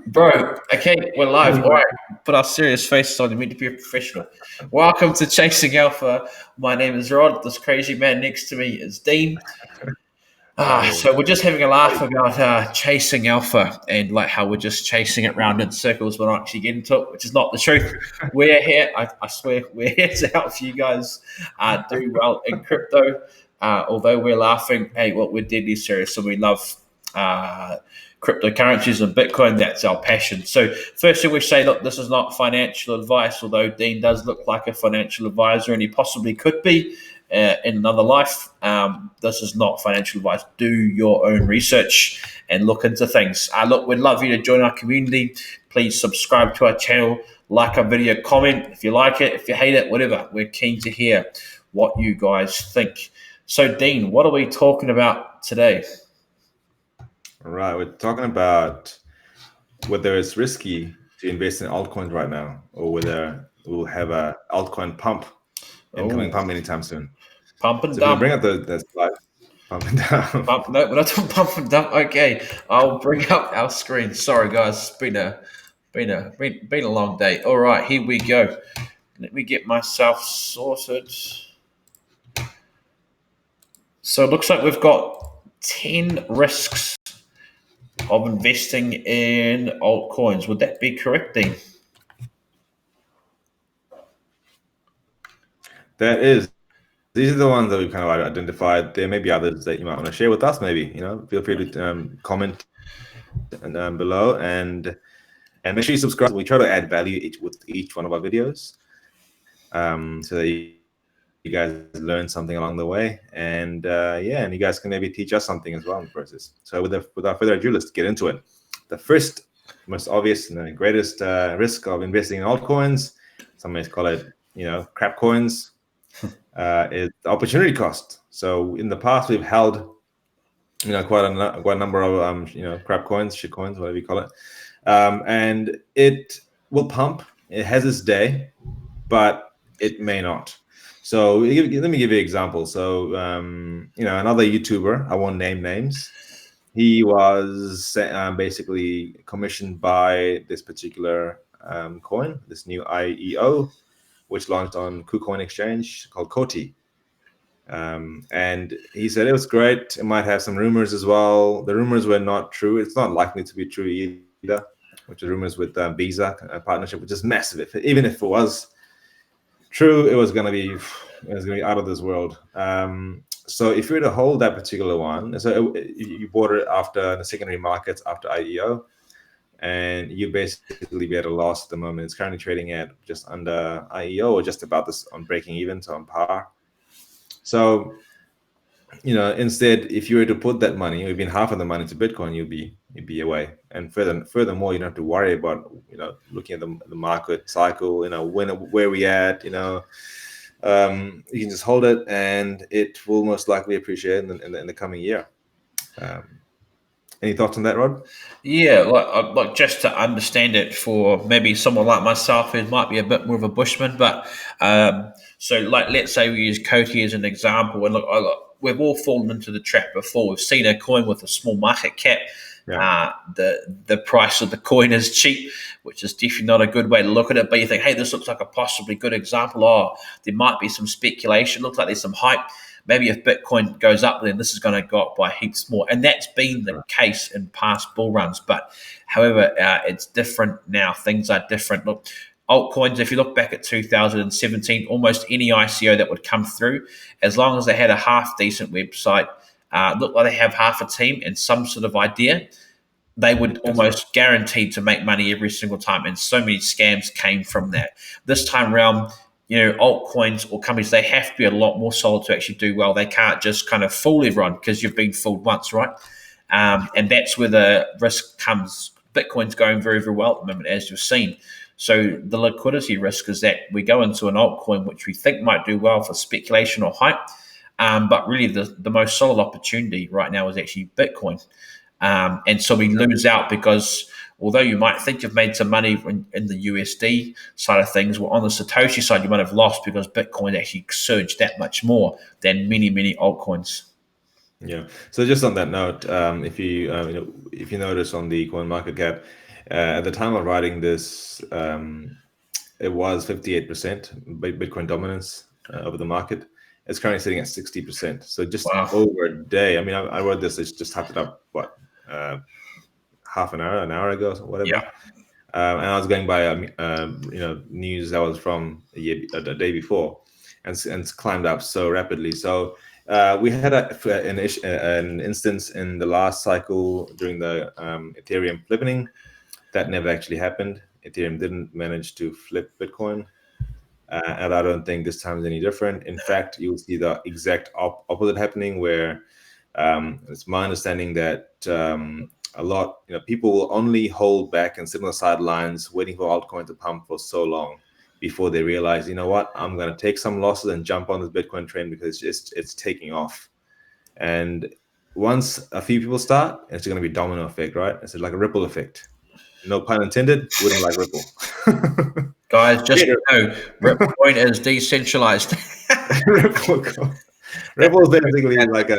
Bro, okay, we're live. All right, put our serious faces on. You need to be a professional. Welcome to Chasing Alpha. My name is Rod. This crazy man next to me is Dean. Hey, So we're just having a laugh buddy. about chasing alpha and like how we're just chasing it round in circles. We're not actually getting to it, which is not the truth. We're here. I swear, we're here to help you guys do well in crypto. Although we're laughing, hey, what we're deadly serious, and we love uh, cryptocurrencies and Bitcoin. That's our passion. So firstly, we say, look, this is not financial advice. Although Dean does look like a financial advisor, and he possibly could be in another life. This is not financial advice. Do your own research and look into things. Look, we'd love you to join our community. Please subscribe to our channel, like our video, comment if you like it, if you hate it, whatever. We're keen to hear what you guys think. So, Dean, what are we talking about today? All right, we're talking about whether it's risky to invest in altcoins right now, or whether we'll have a altcoin pump, incoming Oh, pump anytime soon. pump and So if you can dump. bring up the slide, pump and down. Pump, no, we're not doing pump and dump. Okay, I'll bring up our screen. Sorry, guys. It's been a long day. All right, here we go. Let me get myself sorted. So it looks like we've got 10 risks of investing in altcoins. Would that be correct, Dean? That is, these are the ones that we've kind of identified. There may be others that you might want to share with us. Maybe feel free to comment below and make sure you subscribe. We try to add value with each one of our videos, so that you guys learn something along the way, and and you guys can maybe teach us something as well in the process. So without further ado, let's get into it. The first, most obvious, and the greatest risk of investing in altcoins, some may call it, crap coins, is the opportunity cost. So in the past, we've held, quite a number of crap coins, shit coins, whatever you call it, and it will pump. It has its day, but it may not. So let me give you an example. So another YouTuber, I won't name names. He was basically commissioned by this particular coin, this new IEO, which launched on KuCoin exchange called Koti. And he said it was great. It might have some rumors as well. The rumors were not true. It's not likely to be true either, which is rumors with Visa, a partnership, which is massive. Even if it was true, it was going to be out of this world. So if you were to hold that particular one, so you bought it after the secondary markets after IEO, and you basically be at a loss at the moment. It's currently trading at just under IEO, or just about this, on breaking even, so on par. So instead, if you were to put that money, or even half of the money, to Bitcoin, you'd be away. And furthermore, you don't have to worry about looking at the market cycle, where we at. You can just hold it, and it will most likely appreciate in the coming year. Any thoughts on that, Rod? Yeah, like just to understand it for maybe someone like myself who might be a bit more of a bushman, but so like let's say we use Coty as an example, and look, we've all fallen into the trap before. We've seen a coin with a small market cap. Yeah. The price of the coin is cheap, which is definitely not a good way to look at it. But you think, hey, this looks like a possibly good example. Oh, there might be some speculation. Looks like there's some hype. Maybe if Bitcoin goes up, then this is going to go up by heaps more. And that's been the case in past bull runs. But however, it's different now. Things are different. Look, altcoins, if you look back at 2017, almost any ICO that would come through, as long as they had a half decent website, looked like they have half a team and some sort of idea, they would almost guaranteed to make money every single time. And so many scams came from that. This time around, altcoins or companies, they have to be a lot more solid to actually do well. They can't just kind of fool everyone because you've been fooled once, right? And that's where the risk comes. Bitcoin's going very, very well at the moment, as you've seen. So the liquidity risk is that we go into an altcoin which we think might do well for speculation or hype, but really the most solid opportunity right now is actually Bitcoin. And so we lose out because although you might think you've made some money in the USD side of things, well, on the Satoshi side, you might have lost because Bitcoin actually surged that much more than many, many altcoins. Yeah. So just on that note, if you notice on the coin market cap, At the time of writing this, it was 58% Bitcoin dominance over the market. It's currently sitting at 60%. So just Wow. over a day. I mean, I wrote this. I just typed it up. What, half an hour ago, or whatever. Yeah. And I was going by news that was from a day before, and it's climbed up so rapidly. So we had an instance in the last cycle during the Ethereum flipping that never actually happened. Ethereum didn't manage to flip Bitcoin, and I don't think this time is any different. In fact, you'll see the exact opposite happening, where it's my understanding that a lot, people will only hold back and sit on the sidelines waiting for altcoin to pump for so long before they realize, you know what, I'm going to take some losses and jump on this Bitcoin train because it's taking off. And once a few people start, it's going to be domino effect, right? It's like a ripple effect. No pun intended. Wouldn't like Ripple. Guys, just know, Ripcoin is decentralized. Ripple's basically like a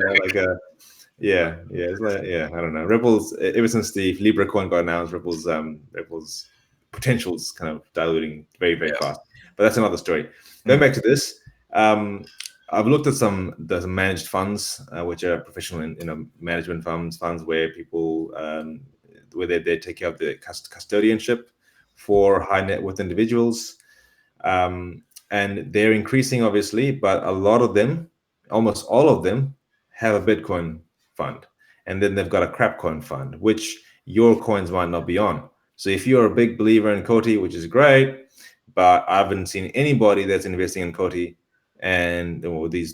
it's like, I don't know. Ripple's, ever since the Libra coin got announced, Ripple's potential's kind of diluting very, very fast. But that's another story. Going back to this, I've looked at some managed funds, which are professional in management funds where people where they take care of the custodianship for high net worth individuals. And they're increasing, obviously, but a lot of them, almost all of them, have a Bitcoin fund. And then they've got a crap coin fund, which your coins might not be on. So if you're a big believer in Koti, which is great, but I haven't seen anybody that's investing in Koti and these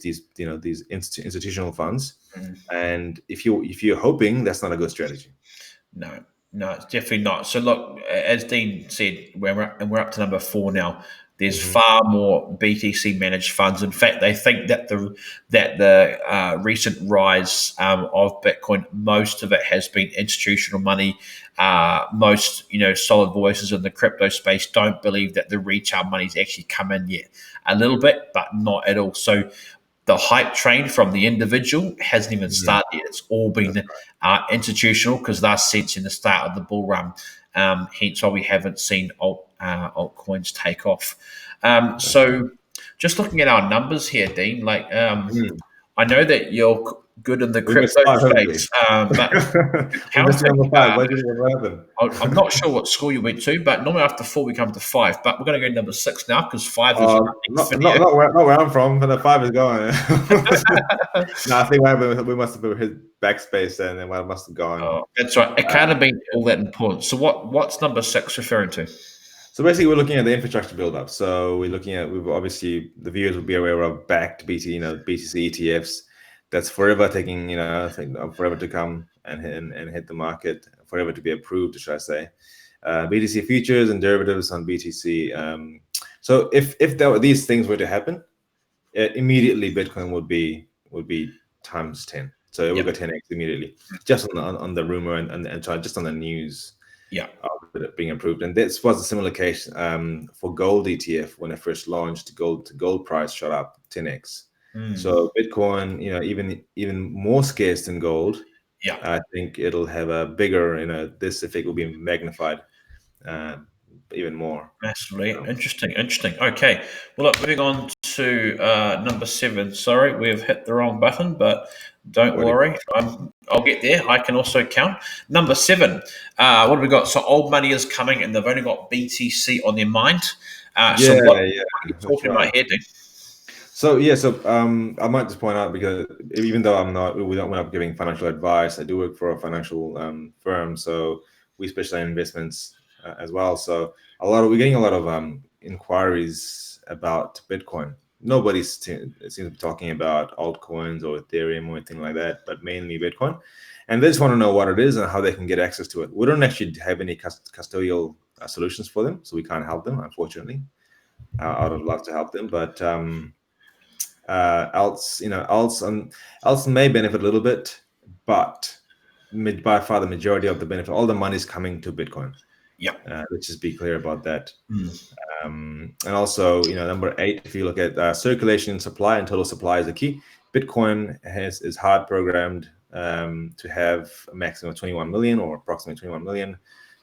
institutional funds. And if you're hoping, that's not a good strategy. No, it's definitely not. So look, as Dean said, we're up to number 4 now. There's Mhm. far more BTC managed funds. In fact, they think that the recent rise of Bitcoin, most of it has been institutional money. Most solid voices in the crypto space don't believe that the retail money's actually come in yet. A little bit, but not at all. So the hype train from the individual hasn't even started yet. It's all been institutional because they're sensing the start of the bull run. Hence why we haven't seen altcoins take off. So just looking at our numbers here, Dean, I know that you're good in the We missed crypto five, haven't we? space, but We missed counting, number five. What do you think will happen? I'm not sure what school you went to, but normally after 4 we come to 5. But we're going to go number 6 now because 5 is nothing for you. Not where I'm from, but the five is going. No, I think we must have hit backspace then, and we must have gone. Oh, that's right. It can't have been all that important. So what's number 6 referring to? So basically, we're looking at the infrastructure build-up. So we're looking at, we've obviously, the viewers will be aware of backed BTC ETFs. That's forever taking, I think forever to come and hit the market, forever to be approved, should I say? BTC futures and derivatives on BTC. So if these things were to happen, immediately Bitcoin would be times 10. So it would go 10x immediately, just on the rumor and just on the news. Yeah. Of it being approved. And this was a similar case for gold ETF when it first launched. Gold price shot up 10x. So Bitcoin, even more scarce than gold. Yeah, I think it'll have a bigger, this effect will be magnified even more. massively interesting. Okay, well, look, moving on to number 7. Sorry, we've hit the wrong button, but don't worry, I'll get there. I can also count. Number 7. What have we got? So old money is coming, and they've only got BTC on their mind. So what are you talking about here, Dean? So I might just point out, because even though we're not giving financial advice, I do work for a financial firm, so we specialize in investments as well. So we're getting a lot of inquiries about Bitcoin. Nobody seems to be talking about altcoins or Ethereum or anything like that, but mainly Bitcoin. And they just want to know what it is and how they can get access to it. We don't actually have any custodial solutions for them, so we can't help them, unfortunately. I would love to help them, but alts may benefit a little bit, but by far the majority of the benefit, all the money is coming to Bitcoin. Yeah. Let's just be clear about that. And also, number 8, if you look at circulation, supply, and total supply is the key. Bitcoin is hard programmed to have a maximum of 21 million, or approximately 21 million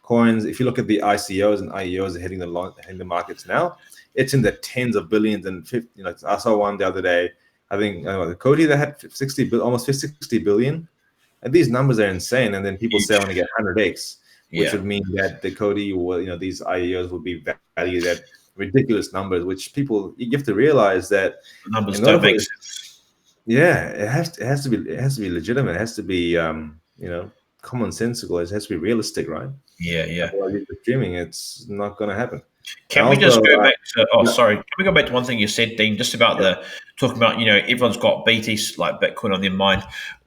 coins. If you look at the ICOs and IEOs are hitting the markets now, it's in the tens of billions and 50. You know, I saw one the other day. I think the Cody that had almost 60 billion, and these numbers are insane. And then people say I want to get 100x, which would mean that the Cody will, these IEOs will be valued at ridiculous numbers. Which you have to realize that The numbers in order don't for make this, sense. yeah, it has to be legitimate. It has to be commonsensical. It has to be realistic, right? Yeah. Otherwise, if it's streaming, it's not going to happen. And Can we just also, go back to? Oh, yeah, sorry. Can we go back to one thing you said, Dean? Just about the talking about everyone's got BTs like Bitcoin on their mind.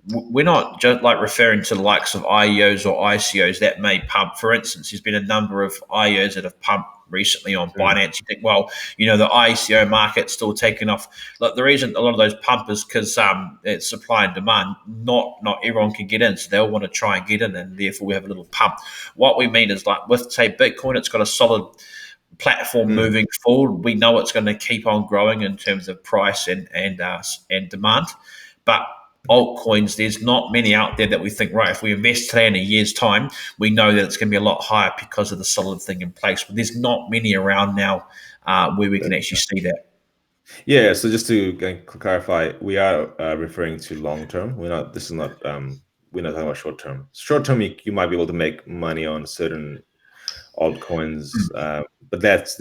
We're not just like referring to the likes of IEOs or ICOs that may pump. For instance, there's been a number of IEOs that have pumped recently on Binance. You think, well, the ICO market's still taking off. Look, the reason a lot of those pump is because it's supply and demand. Not everyone can get in, so they'll want to try and get in, and therefore we have a little pump. What we mean is like with say Bitcoin, it's got a solid platform moving forward. We know it's going to keep on growing in terms of price and demand, but altcoins, there's not many out there that we think, right, if we invest today in a year's time, we know that it's going to be a lot higher because of the solid thing in place. But there's not many around now where we can actually see that. Yeah, so just to clarify, we are referring to long term. This is not. We're not talking about short term. Short term, you might be able to make money on certain altcoins, but that's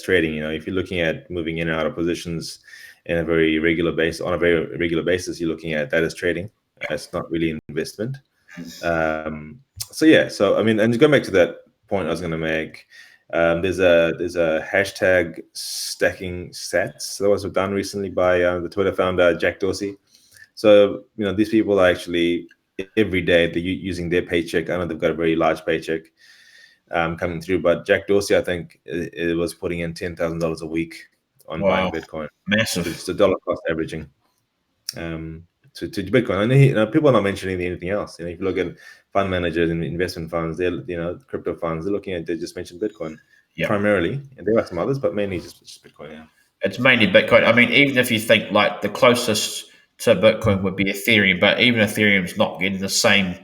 trading. If you're looking at moving in and out of positions in a very regular basis, on a very regular basis, you're looking at that as trading. It's not really investment. So I mean, and going back to that point I was going to make, there's a hashtag stacking sats that was done recently by the Twitter founder Jack Dorsey. So these people are actually every day they're using their paycheck. I know they've got a very large paycheck coming through, but Jack Dorsey, I think, it was putting in $10,000 a week on buying Bitcoin. Massive. It's a dollar cost averaging to Bitcoin. And people are not mentioning anything else. If you look at fund managers and investment funds, crypto funds, they just mentioned Bitcoin primarily, and there are some others, but mainly just Bitcoin. Yeah, it's mainly Bitcoin. I mean, even if you think like the closest to Bitcoin would be Ethereum, but even Ethereum's not getting the same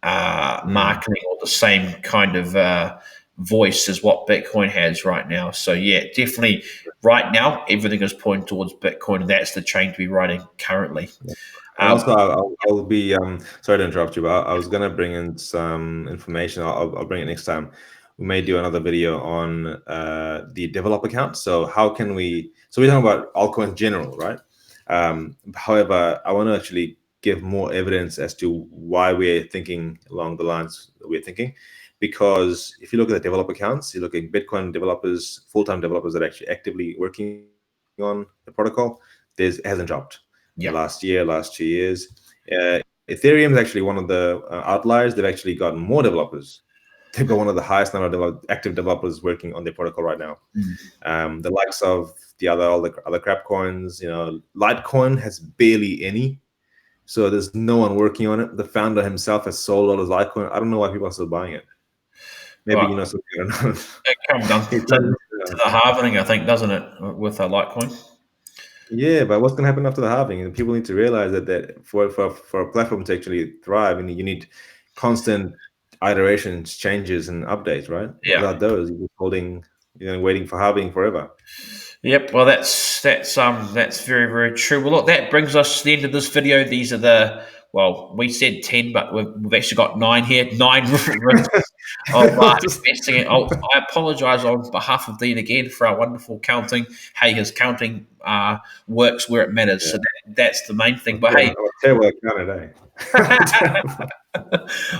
marketing or the same kind of voice as what Bitcoin has right now. So yeah, definitely right now everything is pointing towards Bitcoin, and that's the chain to be riding currently. And also, I'll be sorry to interrupt you, but I was gonna bring in some information. I'll bring it next time. We may do another video on the developer account. So how can we? So we're talking about altcoins in general, right? However, I want to actually give more evidence as to why we're thinking along the lines that we're thinking. Because if you look at the developer accounts, you look at Bitcoin developers, full-time developers that are actually actively working on the protocol, it hasn't dropped. The last year, last 2 years. Ethereum is actually one of the outliers. They've actually got more developers. They've got one of the highest number of active developers working on their protocol right now. The likes of all the other crap coins, Litecoin has barely any. So there's no one working on it. The founder himself has sold all his Litecoin. I don't know why people are still buying it. Maybe something. I don't know. It comes down to the halving, I think, doesn't it, with a Litecoin? Yeah, but what's going to happen after the halving? And people need to realize that for a platform to actually thrive, you need constant iterations, changes, and updates, right? Yeah. Without those, you're just holding, waiting for halving forever. Yep. Well, that's very, very true. Well, look, that brings us to the end of this video. These are we said 10, but we've actually got 9 here. 9 risks of investing in alt. I apologize on behalf of Dean again for our wonderful counting. Hey, his counting works where it matters. Yeah. So that's the main thing. But hey, I'm a terrible counter,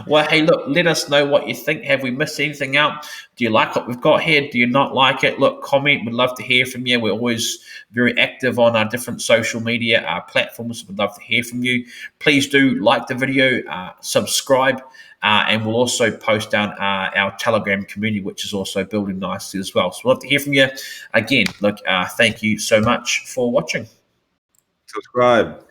well, hey, look, let us know what you think. Have we missed anything out? Do you like what we've got here? Do you not like it? Look, comment. We'd love to hear from you. We're always very active on our different social media platforms. We'd love to hear from you. Please do like the video, subscribe, and we'll also post down our Telegram community, which is also building nicely as well. So we'd love to hear from you. Again, look, thank you so much for watching. Subscribe.